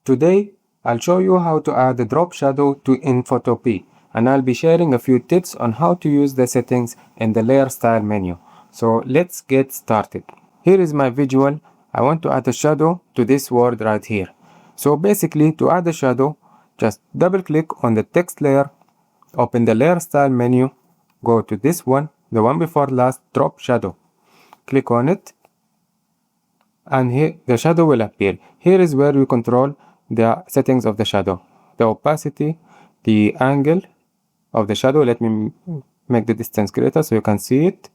Today, I'll show you how to add a drop shadow in Photopea, and I'll be sharing a few tips on how to use the settings in the layer style menu. So let's get started. Here is my visual. I want to add a shadow to this word right here. So basically, to add a shadow, just double click on the text layer, open the layer style menu, go to this one, the one before last, drop shadow. Click on it, and here the shadow will appear. Here is where you control the settings of the shadow, the opacity, the angle of the shadow. Let me make the distance greater so you can see it.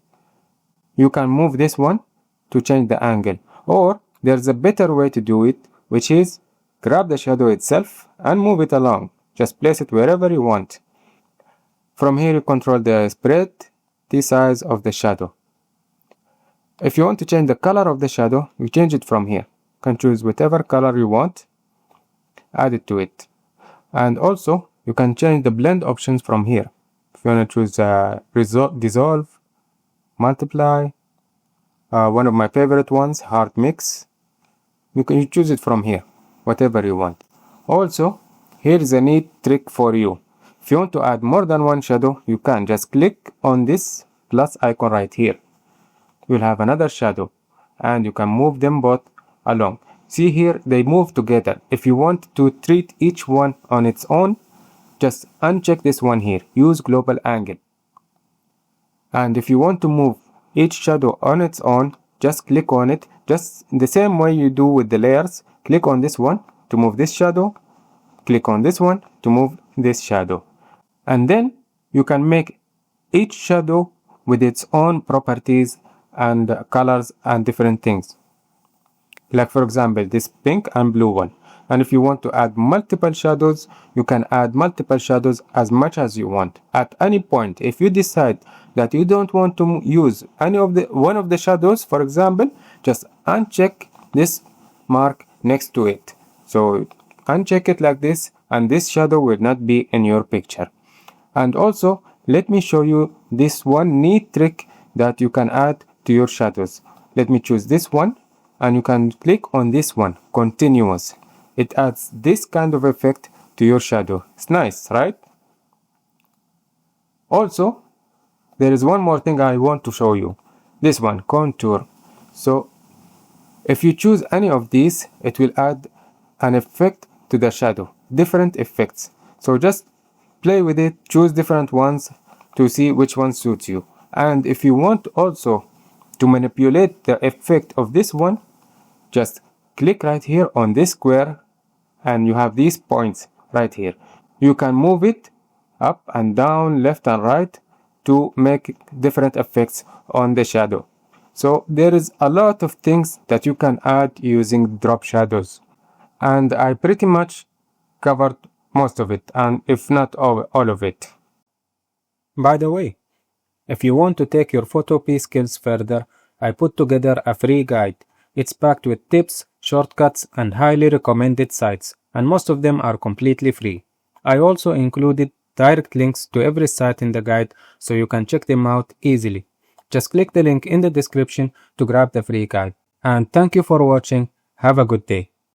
You can move this one to change the angle, or there's a better way to do it, which is grab the shadow itself and move it along. Just place it wherever you want. From here you control the spread, the size of the shadow. If you want to change the color of the shadow, you change it from here. You can choose whatever color you want, add it to it. And also, you can change the blend options from here. If you want to choose dissolve, multiply, one of my favorite ones, hard mix, you choose it from here, whatever you want. Also, here is a neat trick for you. If you want to add more than one shadow, you can just click on this plus icon right here. You'll have another shadow, and you can move them both along. See here, they move together. If you want to treat each one on its own, just uncheck this one here, use global angle. And if you want to move each shadow on its own, just click on it, just the same way you do with the layers. Click on this one to move this shadow, click on this one to move this shadow. And then you can make each shadow with its own properties and colors and different things. Like for example, this pink and blue one. And if you want to add multiple shadows, you can add multiple shadows as much as you want. At any point, if you decide that you don't want to use one of the shadows, for example, just uncheck this mark next to it. So uncheck it like this, and this shadow will not be in your picture. And also, let me show you this one neat trick that you can add to your shadows. Let me choose this one, and you can click on this one, continuous. It adds this kind of effect to your shadow. It's nice, right? Also, there is one more thing I want to show you. This one, contour. So if you choose any of these, it will add an effect to the shadow, different effects. So just play with it, choose different ones to see which one suits you. And if you want also to manipulate the effect of this one, just click right here on this square, and you have these points right here. You can move it up and down, left and right, to make different effects on the shadow. So there is a lot of things that you can add using drop shadows, and I pretty much covered most of it, and if not all of it. By the way, if you want to take your Photopea skills further, I put together a free guide. It's packed with tips, shortcuts, and highly recommended sites, and most of them are completely free. I also included direct links to every site in the guide so you can check them out easily. Just click the link in the description to grab the free guide. And thank you for watching. Have a good day.